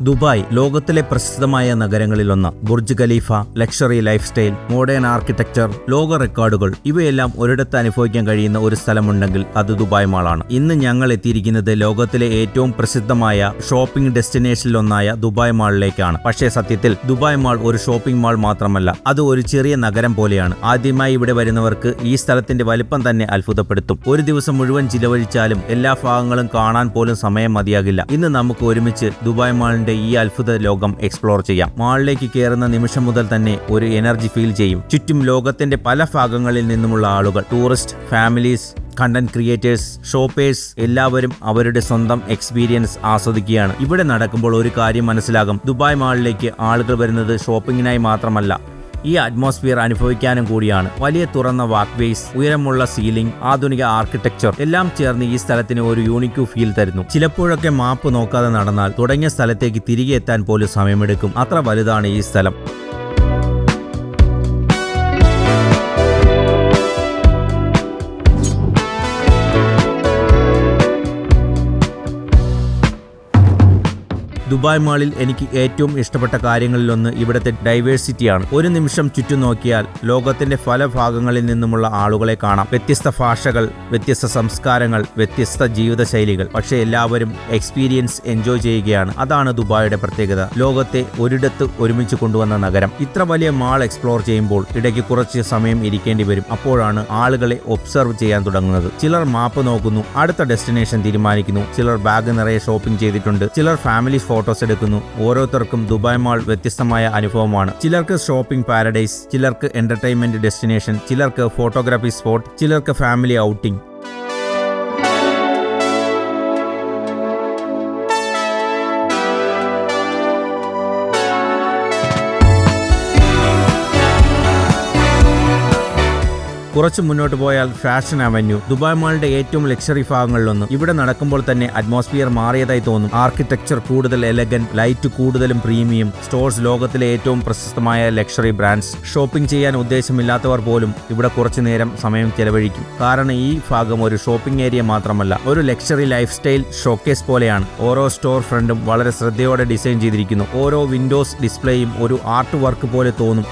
Dubai ലോകത്തിലെ പ്രസിദ്ധമായ നഗരങ്ങളിലൊന്ന്. Burj Khalifa, luxury lifestyle, modern architecture, ലോക റെക്കോർഡുകൾ ഇവയെല്ലാം ഒരിടത്ത് അനുഭവിക്കാൻ കഴിയുന്ന ഒരു സ്ഥലമുണ്ടെങ്കിൽ അത് ദുബായ് മാളാണ്. ഇന്ന് ഞങ്ങൾ എത്തിയിരിക്കുന്നത് ലോകത്തിലെ ഏറ്റവും പ്രസിദ്ധമായ ഷോപ്പിംഗ് ഡെസ്റ്റിനേഷനിലൊന്നായ ദുബായ് മാളിലേക്കാണ്. പക്ഷേ സത്യത്തിൽ ദുബായ് മാൾ ഒരു ഷോപ്പിംഗ് മാൾ മാത്രമല്ല, അത് ഒരു ചെറിയ നഗരം പോലെയാണ്. ആദ്യമായി ഇവിടെ വരുന്നവർക്ക് ഈ സ്ഥലത്തിന്റെ വലിപ്പം തന്നെ അത്ഭുതപ്പെടുത്തും. ഒരു ദിവസം മുഴുവൻ ചിലവഴിച്ചാലും എല്ലാ ഭാഗങ്ങളും കാണാൻ പോലും സമയം മതിയാകില്ല. ഇന്ന് നമുക്ക് ഒരുമിച്ച് ദുബായ് മാളിന്റെ ഈ അത്ഭുത ലോകം എക്സ്പ്ലോർ ചെയ്യാം. മാളിലേക്ക് കയറുന്ന നിമിഷം മുതൽ തന്നെ ഒരു എനർജി ഫീൽ ചെയ്യും. ചുറ്റും ലോകത്തിന്റെ പല ഭാഗങ്ങളിൽ നിന്നുമുള്ള ആളുകൾ, tourist, families, content creators, shoppers എല്ലാവരും അവരുടെ സ്വന്തം എക്സ്പീരിയൻസ് ആസ്വദിക്കുകയാണ്. ഇവിടെ നടക്കുമ്പോൾ ഒരു കാര്യം മനസ്സിലാകും: ദുബായ് മാളിലേക്ക് ആളുകൾ വരുന്നത് ഷോപ്പിങ്ങിനായി മാത്രമല്ല, ഈ അറ്റ്മോസ്ഫിയർ അനുഭവിക്കാനും കൂടിയാണ്. വലിയ തുറന്ന വാക്ക്വേസ്, ഉയരമുള്ള സീലിംഗ്, ആധുനിക ആർക്കിടെക്ചർ എല്ലാം ചേർന്ന് ഈ സ്ഥലത്തിന് ഒരു യൂണിക് ഫീൽ തരുന്നു. ചിലപ്പോഴൊക്കെ മാപ്പ് നോക്കാതെ നടന്നാൽ തുടങ്ങിയ സ്ഥലത്തേക്ക് തിരികെ എത്താൻ പോലും സമയമെടുക്കും. അത്ര വലുതാണ് ഈ സ്ഥലം. ദുബായ് മാളിൽ എനിക്ക് ഏറ്റവും ഇഷ്ടപ്പെട്ട കാര്യങ്ങളിലൊന്ന് ഇവിടുത്തെ ഡൈവേഴ്സിറ്റിയാണ്. ഒരു നിമിഷം ചുറ്റും നോക്കിയാൽ ലോകത്തിന്റെ പല ഭാഗങ്ങളിൽ നിന്നുമുള്ള ആളുകളെ കാണാം. വ്യത്യസ്ത ഭാഷകൾ, വ്യത്യസ്ത സംസ്കാരങ്ങൾ, വ്യത്യസ്ത ജീവിതശൈലികൾ. പക്ഷേ എല്ലാവരും എക്സ്പീരിയൻസ് എൻജോയ് ചെയ്യുകയാണ്. അതാണ് ദുബായിയുടെ പ്രത്യേകത. ലോകത്തെ ഒരിടത്ത് ഒരുമിച്ച് കൊണ്ടുവന്ന നഗരം. ഇത്ര വലിയ മാൾ എക്സ്പ്ലോർ ചെയ്യുമ്പോൾ ഇടയ്ക്ക് കുറച്ച് സമയം ഇരിക്കേണ്ടി വരും. അപ്പോഴാണ് ആളുകളെ ഒബ്സർവ് ചെയ്യാൻ തുടങ്ങുന്നത്. ചിലർ മാപ്പ് നോക്കുന്നു, അടുത്ത ഡെസ്റ്റിനേഷൻ തീരുമാനിക്കുന്നു. ചിലർ ബാഗ് നിറയെ ഷോപ്പിംഗ് ചെയ്തിട്ടുണ്ട്. ചിലർ ഫാമിലി ഫോട്ടോസ് എടുക്കുന്നു. ഓരോരുത്തർക്കും ദുബായ് മാൾ വ്യത്യസ്തമായ അനുഭവമാണ്. ചിലർക്ക് ഷോപ്പിംഗ് പാരഡൈസ്, ചിലർക്ക് എന്റർടൈൻമെന്റ് ഡെസ്റ്റിനേഷൻ, ചിലർക്ക് ഫോട്ടോഗ്രാഫി സ്പോട്ട്, ചിലർക്ക് ഫാമിലി ഔട്ടിംഗ്. കുറച്ച് മുന്നോട്ട് പോയാൽ ഫാഷൻ അവന്യൂ, ദുബായ് മാളിന്റെ ഏറ്റവും ലക്ഷറി ഭാഗങ്ങളിലൊന്ന്. ഇവിടെ നടക്കുമ്പോൾ തന്നെ അറ്റ്മോസ്ഫിയർ മാറിയതായി തോന്നും. ആർക്കിടെക്ചർ കൂടുതൽ എലഗന്റ്, ലൈറ്റ് കൂടുതലും പ്രീമിയം, സ്റ്റോഴ്സ് ലോകത്തിലെ ഏറ്റവും പ്രശസ്തമായ ലക്ഷറി ബ്രാൻഡ്സ്. ഷോപ്പിംഗ് ചെയ്യാൻ ഉദ്ദേശമില്ലാത്തവർ പോലും ഇവിടെ കുറച്ചു നേരം സമയം ചെലവഴിക്കും. കാരണം ഈ ഭാഗം ഒരു ഷോപ്പിംഗ് ഏരിയ മാത്രമല്ല, ഒരു ലക്ഷറി ലൈഫ് സ്റ്റൈൽ ഷോക്കേസ് പോലെയാണ്. ഓരോ സ്റ്റോർ ഫ്രണ്ടും വളരെ ശ്രദ്ധയോടെ ഡിസൈൻ ചെയ്തിരിക്കുന്നു. ഓരോ വിൻഡോസ് ഡിസ്പ്ലേയും ഒരു ആർട്ട് വർക്ക് പോലെ തോന്നും.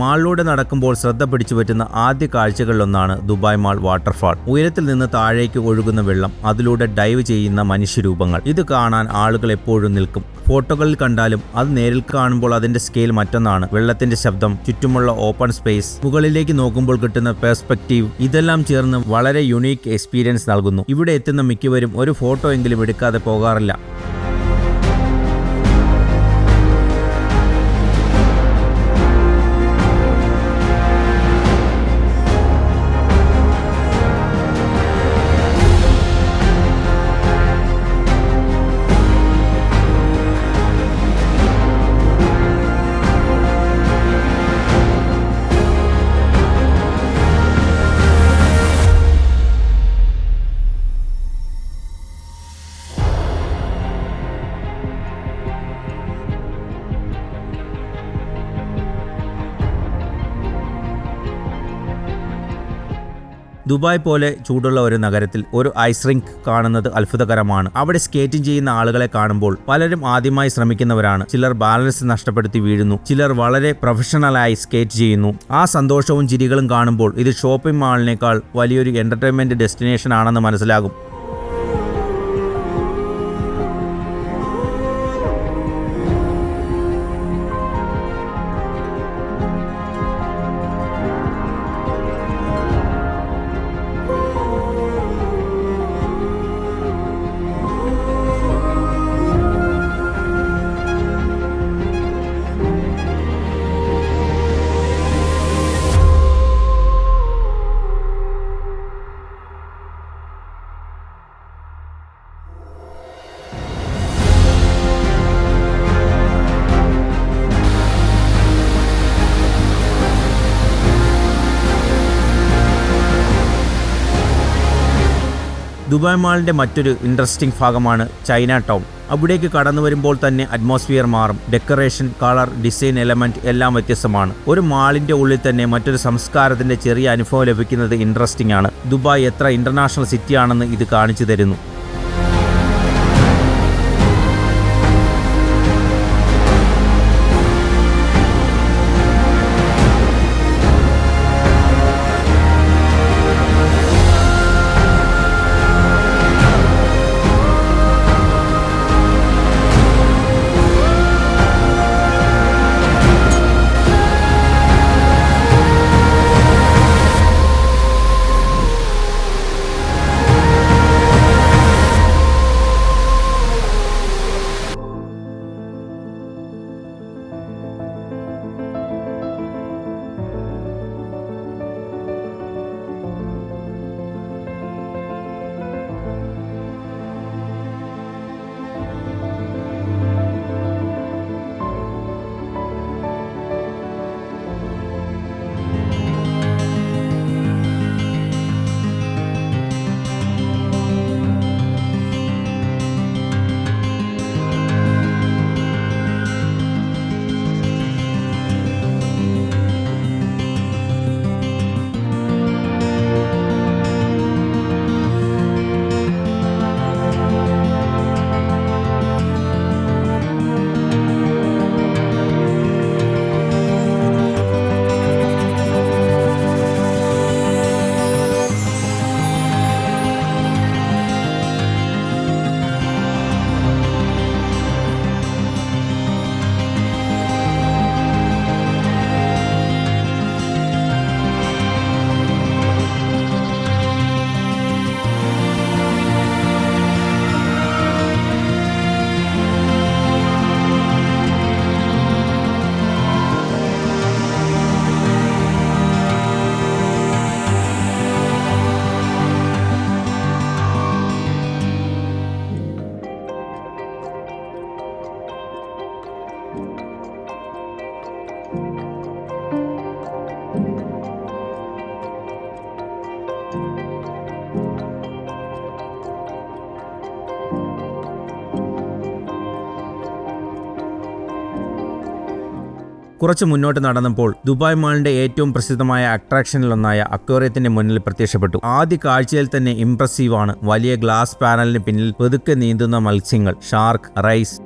മാളിലൂടെ നടക്കുമ്പോൾ ശ്രദ്ധ പിടിച്ചു പറ്റുന്ന ആദ്യ കാഴ്ചകളിലൊന്നാണ് ദുബായ് മാൾ വാട്ടർഫാൾ. ഉയരത്തിൽ നിന്ന് താഴേക്ക് ഒഴുകുന്ന വെള്ളം, അതിലൂടെ ഡൈവ് ചെയ്യുന്ന മനുഷ്യരൂപങ്ങൾ. ഇത് കാണാൻ ആളുകൾ എപ്പോഴും നിൽക്കും. ഫോട്ടോകളിൽ കണ്ടാലും അത് നേരിൽ കാണുമ്പോൾ അതിന്റെ സ്കെയിൽ മറ്റൊന്നാണ്. വെള്ളത്തിന്റെ ശബ്ദം, ചുറ്റുമുള്ള ഓപ്പൺ സ്പേസ്, മുകളിലേക്ക് നോക്കുമ്പോൾ കിട്ടുന്ന പെർസ്പെക്റ്റീവ്, ഇതെല്ലാം ചേർന്ന് വളരെ യുണീക്ക് എക്സ്പീരിയൻസ് നൽകുന്നു. ഇവിടെ എത്തുന്ന മിക്കവരും ഒരു ഫോട്ടോ എങ്കിലും എടുക്കാതെ പോകാറില്ല. ദുബായ് പോലെ ചൂടുള്ള ഒരു നഗരത്തിൽ ഒരു ഐസ് റിങ്ക് കാണുന്നത് അത്ഭുതകരമാണ്. അവിടെ സ്കേറ്റിംഗ് ചെയ്യുന്ന ആളുകളെ കാണുമ്പോൾ പലരും ആദ്യമായി ശ്രമിക്കുന്നവരാണ്. ചിലർ ബാലൻസ് നഷ്ടപ്പെടുത്തി വീഴുന്നു, ചിലർ വളരെ പ്രൊഫഷണലായി സ്കേറ്റ് ചെയ്യുന്നു. ആ സന്തോഷവും ചിരികളും കാണുമ്പോൾ ഇത് ഷോപ്പിംഗ് മാളിനേക്കാൾ വലിയൊരു എന്റർടൈൻമെന്റ് ഡെസ്റ്റിനേഷൻ ആണെന്ന് മനസ്സിലാകും. ദുബായ് മാളിന്റെ മറ്റൊരു ഇൻട്രസ്റ്റിംഗ് ഭാഗമാണ് ചൈന ടൗൺ. അവിടേക്ക് കടന്നു വരുമ്പോൾ തന്നെ അറ്റ്മോസ്ഫിയർ മാറും. ഡെക്കറേഷൻ, കളർ, ഡിസൈൻ എലമെന്റ് എല്ലാം വ്യത്യസ്തമാണ്. ഒരു മാളിന്റെ ഉള്ളിൽ തന്നെ മറ്റൊരു സംസ്കാരത്തിന്റെ ചെറിയ അനുഭവം ലഭിക്കുന്നത് ഇൻട്രസ്റ്റിംഗ് ആണ്. ദുബായ് എത്ര ഇന്റർനാഷണൽ സിറ്റിയാണെന്ന് ഇത് കാണിച്ചു തരുന്നു. കുറച്ച് മുന്നോട്ട് നടന്നപ്പോൾ ദുബായ് മാളിന്റെ ഏറ്റവും പ്രസിദ്ധമായ അട്രാക്ഷനിലൊന്നായ അക്വേറിയത്തിന്റെ മുന്നിൽ പ്രത്യക്ഷപ്പെട്ടു. ആദ്യ കാഴ്ചയിൽ തന്നെ ഇംപ്രസീവാണ്. വലിയ ഗ്ലാസ് പാനലിന് പിന്നിൽ പതുക്കെ നീന്തുന്ന മത്സ്യങ്ങൾ, ഷാർക്ക്, റൈസ്.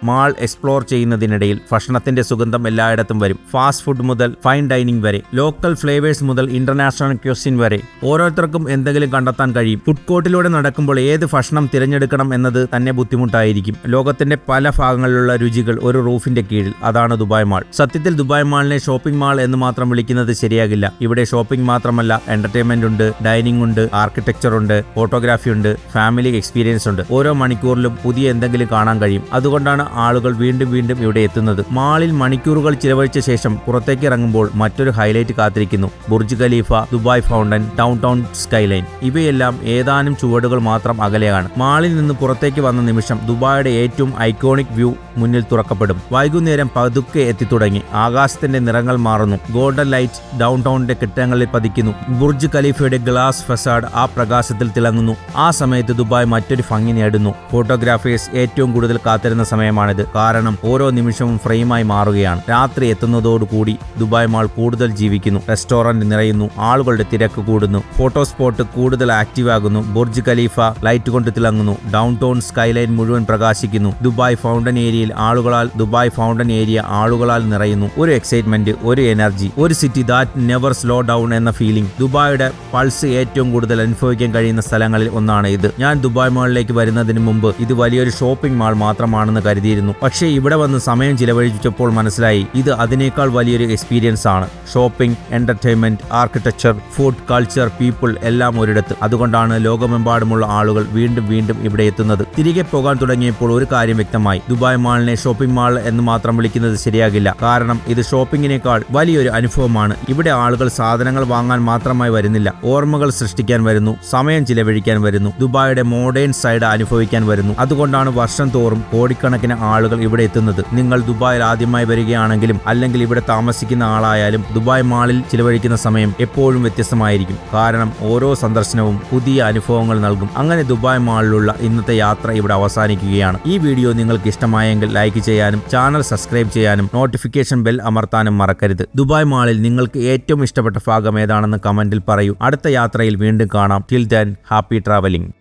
മാൾ എക്സ്പ്ലോർ ചെയ്യുന്നതിനിടയിൽ ഭക്ഷണത്തിന്റെ സുഗന്ധം എല്ലായിടത്തും വരും. ഫാസ്റ്റ് ഫുഡ് മുതൽ ഫൈൻ ഡൈനിങ് വരെ, ലോക്കൽ ഫ്ലേവേഴ്സ് മുതൽ ഇന്റർനാഷണൽ ക്യൂസിൻ വരെ ഓരോരുത്തർക്കും എന്തെങ്കിലും കണ്ടെത്താൻ കഴിയും. ഫുഡ് കോർട്ടിലൂടെ നടക്കുമ്പോൾ ഏത് ഭക്ഷണം തിരഞ്ഞെടുക്കണം എന്നത് തന്നെ ബുദ്ധിമുട്ടായിരിക്കും. ലോകത്തിന്റെ പല ഭാഗങ്ങളിലുള്ള രുചികൾ ഒരു റൂഫിന്റെ കീഴിൽ. അതാണ് ദുബായ് മാൾ. സത്യത്തിൽ ദുബായ് മാളിനെ ഷോപ്പിംഗ് മാൾ എന്ന് മാത്രം വിളിക്കുന്നത് ശരിയാകില്ല. ഇവിടെ ഷോപ്പിംഗ് മാത്രമല്ല, എന്റർടൈൻമെന്റ് ഉണ്ട്, ഡൈനിങ് ഉണ്ട്, ആർക്കിടെക്ചർ ഉണ്ട്, ഫോട്ടോഗ്രാഫി ഉണ്ട്, ഫാമിലി എക്സ്പീരിയൻസ് ഉണ്ട്. ഓരോ മണിക്കൂറിലും പുതിയ എന്തെങ്കിലും കാണാൻ കഴിയും. അതുകൊണ്ടാണ് ആളുകൾ വീണ്ടും വീണ്ടും ഇവിടെ എത്തുന്നത്. മാളിൽ മണിക്കൂറുകൾ ചിലവഴിച്ച ശേഷം പുറത്തേക്ക് ഇറങ്ങുമ്പോൾ മറ്റൊരു ഹൈലൈറ്റ് കാത്തിരിക്കുന്നു. Burj Khalifa, Dubai fountain, town skyline. ഇവയെല്ലാം ഏതാനും ചുവടുകൾ മാത്രം അകലെയാണ്. മാളിൽ നിന്ന് പുറത്തേക്ക് വന്ന നിമിഷം ദുബായിയുടെ ഏറ്റവും ഐക്കോണിക് വ്യൂ മുന്നിൽ തുറക്കപ്പെടും. വൈകുന്നേരം പതുക്കെ എത്തിത്തുടങ്ങി. ആകാശത്തിന്റെ നിറങ്ങൾ മാറുന്നു. ഗോൾഡൻ ലൈറ്റ് ടൗണിന്റെ കെട്ടിടങ്ങളിൽ പതിക്കുന്നു. ബുർജ് ഖലീഫയുടെ ഗ്ലാസ് ഫസാഡ് ആ പ്രകാശത്തിൽ തിളങ്ങുന്നു. ആ സമയത്ത് ദുബായ് മറ്റൊരു ഭംഗി നേടുന്നു. ഫോട്ടോഗ്രാഫേഴ്സ് ഏറ്റവും കൂടുതൽ കാത്തിരുന്ന സമയമാണ്. മാത്രമാണിത്. കാരണം ഓരോ നിമിഷവും ഫ്രെയിമായി മാറുകയാണ്. രാത്രി എത്തുന്നതോടുകൂടി ദുബായ് മാൾ കൂടുതൽ ജീവിക്കുന്നു. റെസ്റ്റോറന്റ് നിറയുന്നു, ആളുകളുടെ തിരക്ക് കൂടുന്നു, ഫോട്ടോ സ്പോട്ട് കൂടുതൽ ആക്റ്റീവ് ആകുന്നു, ബുർജ് ഖലീഫ ലൈറ്റ് കൊണ്ട് തിളങ്ങുന്നു, ഡൗൺ ടൗൺ സ്കൈലൈൻ മുഴുവൻ പ്രകാശിക്കുന്നു. ദുബായ് ഫൗണ്ടൻ ഏരിയ ആളുകളാൽ നിറയുന്നു. ഒരു എക്സൈറ്റ്മെന്റ്, ഒരു എനർജി, ഒരു city that never slow down എന്ന ഫീലിംഗ്. ദുബായിയുടെ പൾസ് ഏറ്റവും കൂടുതൽ അനുഭവിക്കാൻ കഴിയുന്ന സ്ഥലങ്ങളിൽ ഒന്നാണ് ഇത്. ഞാൻ ദുബായ് മാളിലേക്ക് വരുന്നതിന് മുമ്പ് ഇത് വലിയൊരു ഷോപ്പിംഗ് മാൾ മാത്രമാണെന്ന് കരുതിയിരുന്നു. പക്ഷേ ഇവിടെ വന്ന് സമയം ചിലവഴിച്ചപ്പോൾ മനസ്സിലായി ഇത് അതിനേക്കാൾ വലിയൊരു എക്സ്പീരിയൻസ് ആണ്. Shopping, entertainment, architecture, food, culture, people എല്ലാം ഒരിടത്ത്. അതുകൊണ്ടാണ് ലോകമെമ്പാടുമുള്ള ആളുകൾ വീണ്ടും വീണ്ടും ഇവിടെ എത്തുന്നത്. തിരികെ പോകാൻ തുടങ്ങിയപ്പോൾ ഒരു കാര്യം വ്യക്തമായി. ദുബായ് മാളിനെ ഷോപ്പിംഗ് മാൾ എന്ന് മാത്രം വിളിക്കുന്നത് ശരിയാകില്ല. കാരണം ഇത് ഷോപ്പിംഗിനേക്കാൾ വലിയൊരു അനുഭവമാണ്. ഇവിടെ ആളുകൾ സാധനങ്ങൾ വാങ്ങാൻ മാത്രമായി വരുന്നില്ല, ഓർമ്മകൾ സൃഷ്ടിക്കാൻ വരുന്നു, സമയം ചിലവഴിക്കാൻ വരുന്നു, ദുബായിയുടെ മോഡേൺ സൈഡ് അനുഭവിക്കാൻ വരുന്നു. അതുകൊണ്ടാണ് വർഷം തോറും കോടിക്കണക്കിന് ആളുകൾ ഇവിടെ എത്തുന്നത്. നിങ്ങൾ ദുബായിൽ ആദ്യമായി വരികയാണെങ്കിലും അല്ലെങ്കിൽ ഇവിടെ താമസിക്കുന്ന ആളായാലും ദുബായ് മാളിൽ ചിലവഴിക്കുന്ന സമയം എപ്പോഴും വ്യത്യസ്തമായിരിക്കും. കാരണം ഓരോ സന്ദർശനവും പുതിയ അനുഭവങ്ങൾ നൽകും. അങ്ങനെ ദുബായ് മാളിലുള്ള ഇന്നത്തെ യാത്ര ഇവിടെ അവസാനിക്കുകയാണ്. ഈ വീഡിയോ നിങ്ങൾക്ക് ഇഷ്ടമായെങ്കിൽ ലൈക്ക് ചെയ്യാനും ചാനൽ സബ്സ്ക്രൈബ് ചെയ്യാനും നോട്ടിഫിക്കേഷൻ ബെൽ അമർത്താനും മറക്കരുത്. ദുബായ് മാളിൽ നിങ്ങൾക്ക് ഏറ്റവും ഇഷ്ടപ്പെട്ട ഭാഗം ഏതാണെന്ന് കമന്റിൽ പറയൂ. അടുത്ത യാത്രയിൽ വീണ്ടും കാണാം. Till then happy travelling.